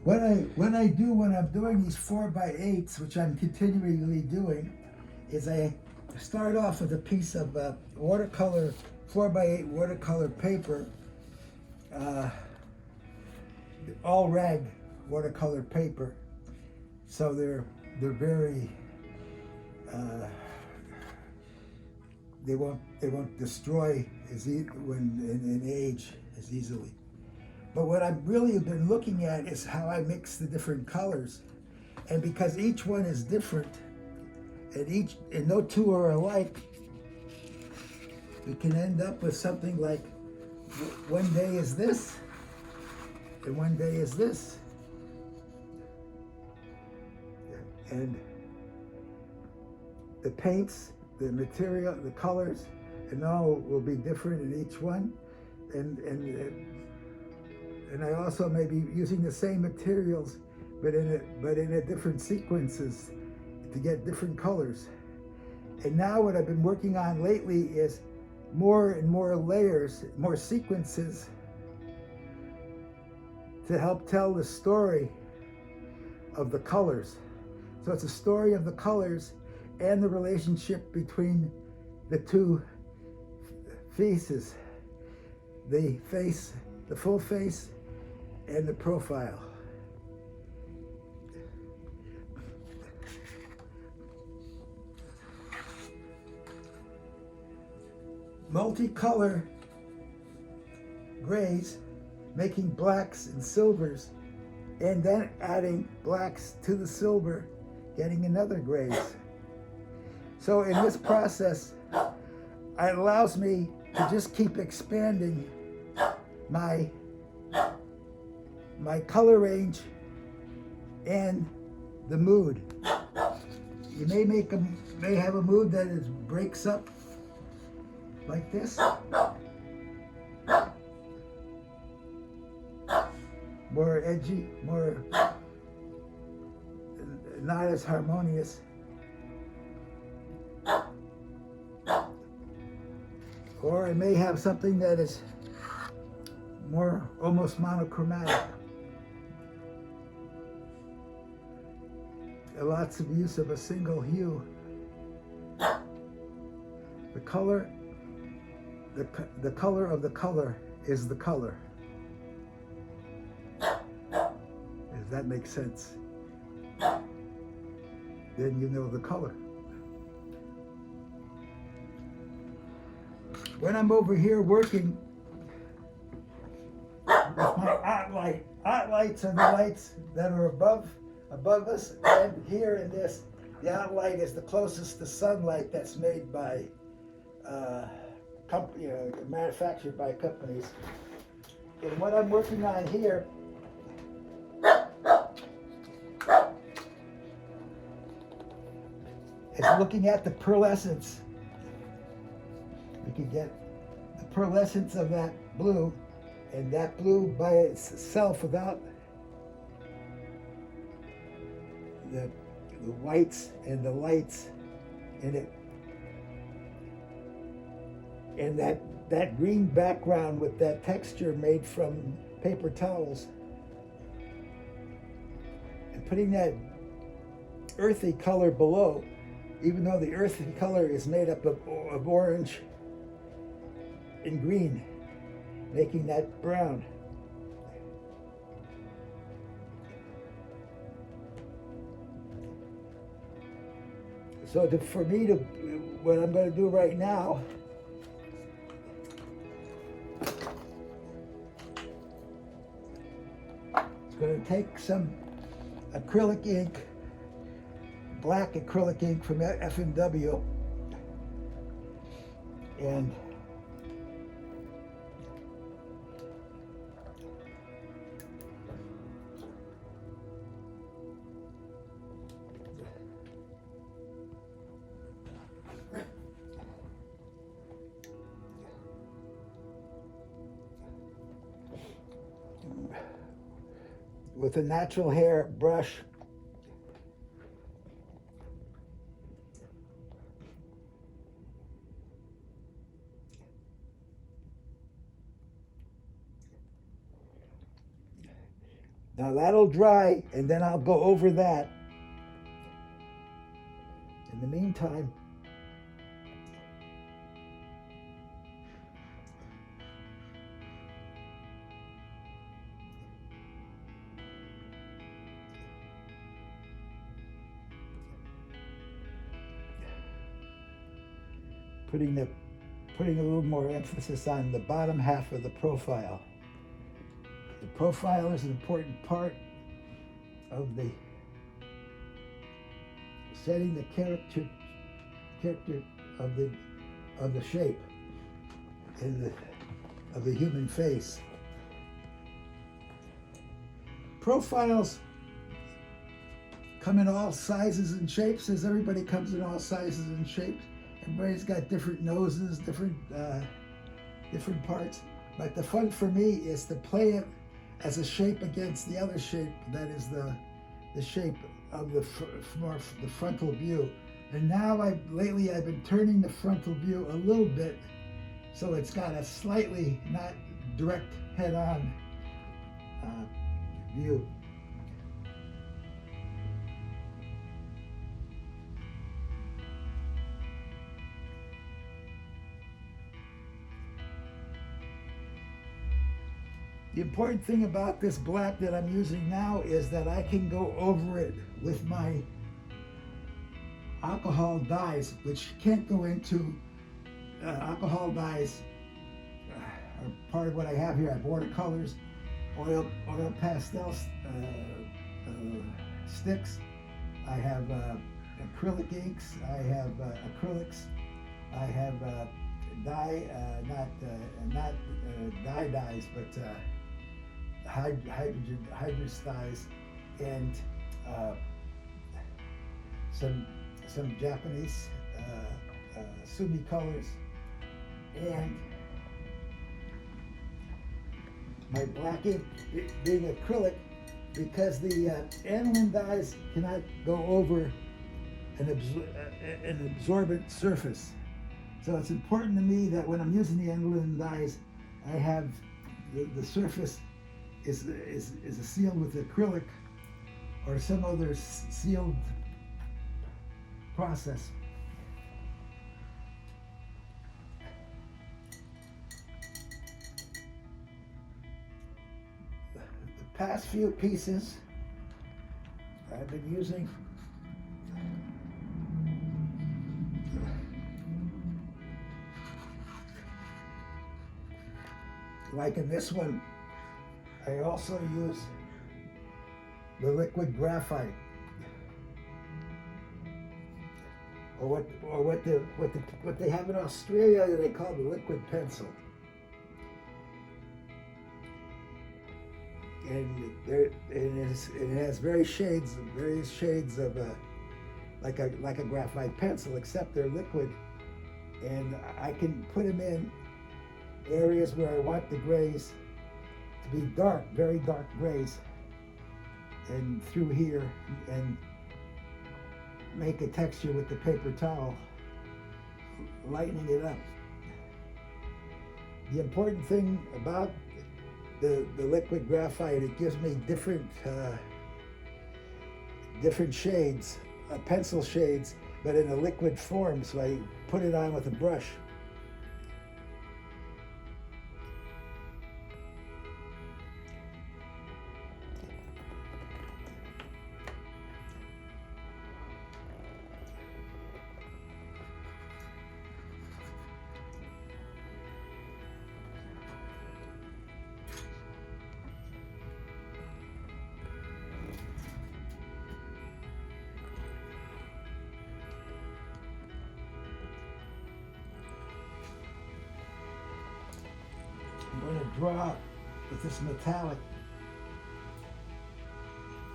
when I'm doing these 4x8s, which I'm continually doing, is I start off with a piece of watercolor 4x8 watercolor paper, all rag watercolor paper. So they're very they won't destroy when in age as easily. But what I've really been looking at is how I mix the different colors, and because each one is different, and no two are alike, we can end up with something like one day is this, and one day is this, and the paints, the material, the colors, and all will be different in each one, and I also may be using the same materials, but in a different sequences to get different colors. And now what I've been working on lately is more and more layers, more sequences to help tell the story of the colors. So it's a story of the colors and the relationship between the two faces, the face, the full face, and the profile. Multicolor grays, making blacks and silvers, and then adding blacks to the silver, getting another grays. So in this process, it allows me to just keep expanding my color range and the mood. You may have a mood that breaks up like this, more edgy, more not as harmonious. Or I may have something that is more almost monochromatic. Lots of use of a single hue. The color of the color is the color. Does that make sense? Then you know the color. When I'm over here working with my art lights are the lights that are above us, and here in this, the outlight is the closest to sunlight that's made by manufactured by companies. And what I'm working on here is looking at the pearlescence. We can get the pearlescence of that blue, and that blue by itself without the whites and the lights in it. And that green background with that texture made from paper towels. And putting that earthy color below, even though the earthy color is made up of orange and green, making that brown. So for me to, what I'm going to do right now, it's going to take some acrylic ink, black acrylic ink from F&W, and with a natural hair brush, Now that'll dry, and then I'll go over that. In the meantime, putting a little more emphasis on the bottom half of the profile. The profile is an important part of the setting the character of the shape of the human face. Profiles come in all sizes and shapes, as everybody comes in all sizes and shapes. Everybody's got different noses, different parts. But the fun for me is to play it as a shape against the other shape, that is the shape of the frontal view. And now lately I've been turning the frontal view a little bit so it's got a slightly not direct head-on view. The important thing about this black that I'm using now is that I can go over it with my alcohol dyes, which can't go into alcohol dyes are part of what I have here. I have watercolors, oil pastels, sticks. I have acrylic inks. I have acrylics. I have not dye dyes, but hydrous dyes, and some Japanese sumi colors, and my black ink being acrylic, because the aniline dyes cannot go over an absorbent surface. So it's important to me that when I'm using the aniline dyes, I have the surface is sealed with acrylic or some other sealed process. The past few pieces I've been using like in this one, I also use the liquid graphite, or what they have in Australia they call the liquid pencil, and it has various shades of like a graphite pencil, except they're liquid, and I can put them in areas where I want the grays to be dark, very dark grays, and through here, and make a texture with the paper towel, lightening it up. The important thing about the liquid graphite, it gives me different shades, pencil shades, but in a liquid form, so I put it on with a brush. I'm going to draw with this metallic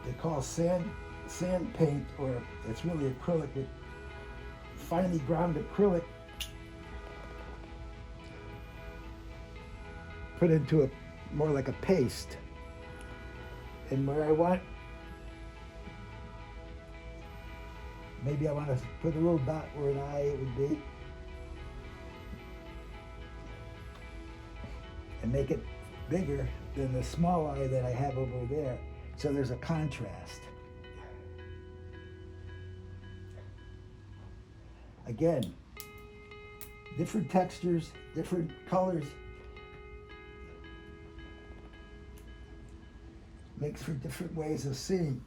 they call sand paint, or it's really acrylic, with finely ground acrylic put into a more like a paste. And where I want, maybe I want to put a little dot where an eye would be, and make it bigger than the small eye that I have over there. So there's a contrast. Again, different textures, different colors makes for different ways of seeing.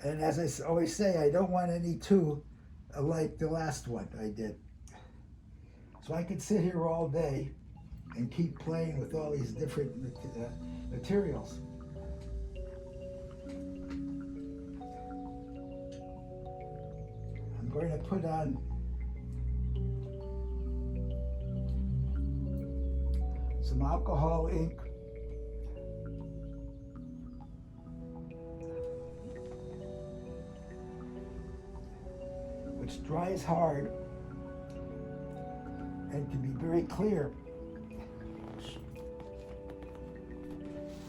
And as I always say, I don't want any two like the last one I did. So I could sit here all day and keep playing with all these different materials. I'm going to put on some alcohol ink. Which dries hard and can be very clear.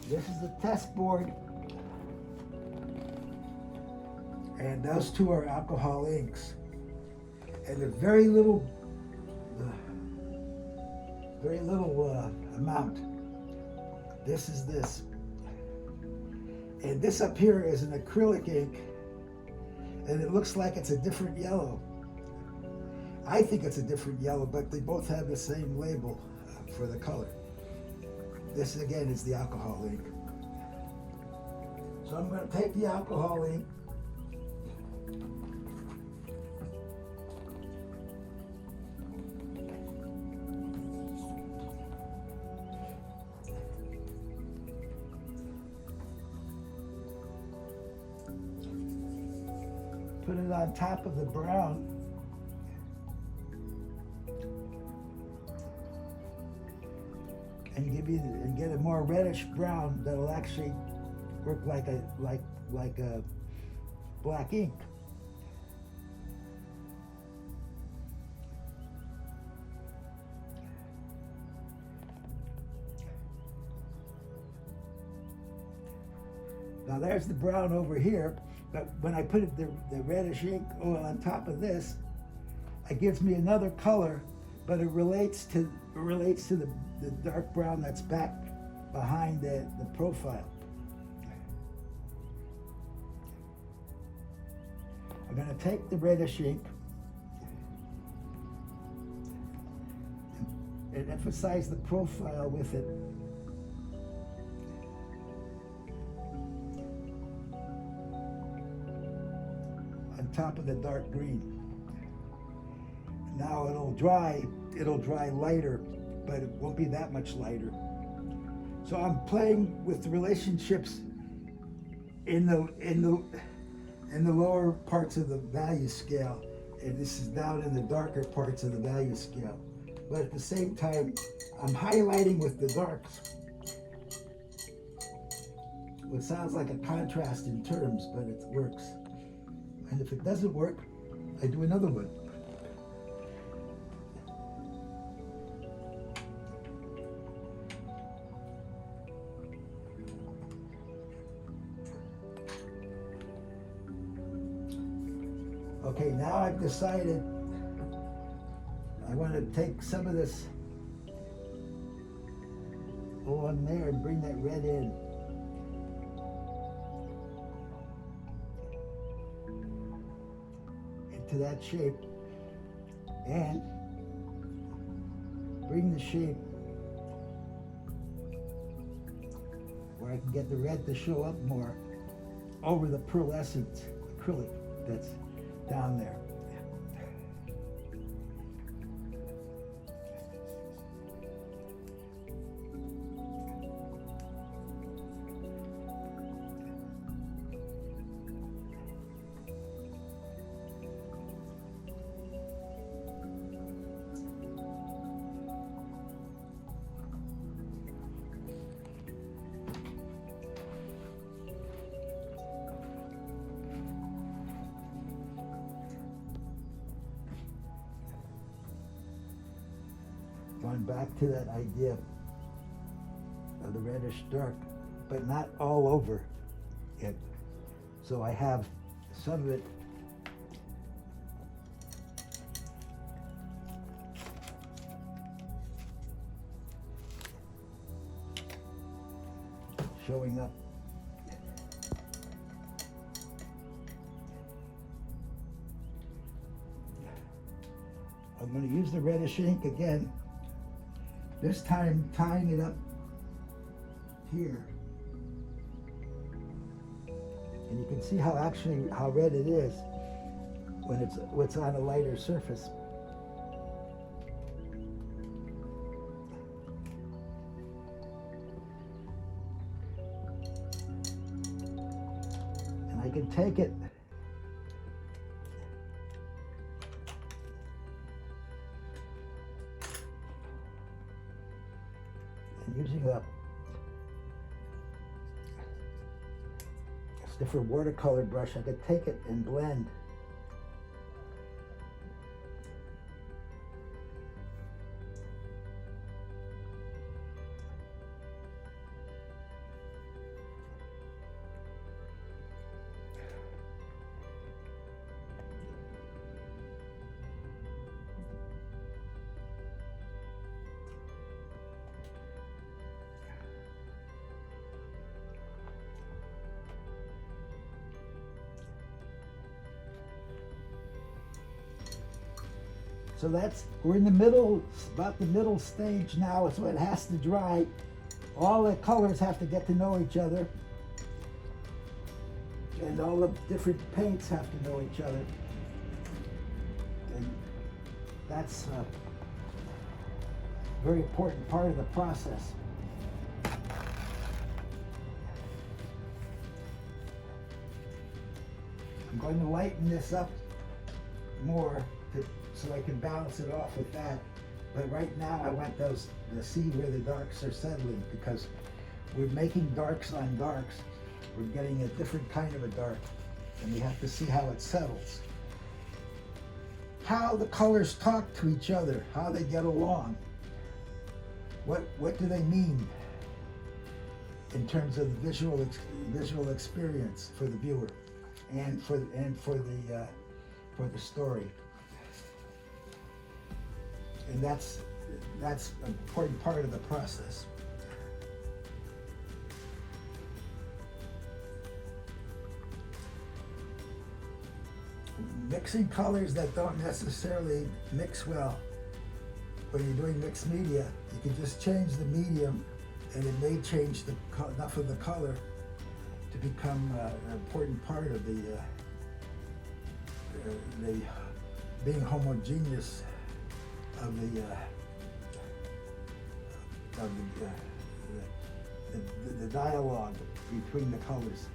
This is the test board, and those two are alcohol inks, and a very little amount. This is this, and this up here is an acrylic ink, and it looks like it's a different yellow. I think it's a different yellow, but they both have the same label for the color. This again is the alcohol ink. So I'm going to take the alcohol ink, put it on top of the brown, and get a more reddish brown that'll actually work like a black ink. Now there's the brown over here, but when I put the reddish ink on top of this, it gives me another color, but it relates to the dark brown that's back behind the profile. I'm going to take the reddish ink and emphasize the profile with it. On top of the dark green. Now it'll dry lighter, but it won't be that much lighter. So I'm playing with the relationships in the lower parts of the value scale, and this is down in the darker parts of the value scale. But at the same time, I'm highlighting with the darks. It sounds like a contrast in terms, but it works. And if it doesn't work, I do another one. Okay, now I've decided I want to take some of this on there and bring that red in. Into that shape, and bring the shape where I can get the red to show up more over the pearlescent acrylic that's down there. Going back to that idea of the reddish dark, but not all over it. So I have some of it showing up. I'm going to use the reddish ink again, this time tying it up here. And you can see how red it is when it's on a lighter surface. And I can take it and using a different watercolor brush, I could take it and blend. So we're in the middle, about the middle stage now, so it has to dry. All the colors have to get to know each other. And all the different paints have to know each other. And that's a very important part of the process. I'm going to lighten this up more so I can balance it off with that. But right now I want to see where the darks are settling, because we're making darks on darks. We're getting a different kind of a dark, and we have to see how it settles. How the colors talk to each other, how they get along. What do they mean in terms of the visual experience for the viewer and for the story. And that's an important part of the process. Mixing colors that don't necessarily mix well. When you're doing mixed media, you can just change the medium, and it may change enough of the color to become an important part of the being homogeneous of the dialogue between the colors.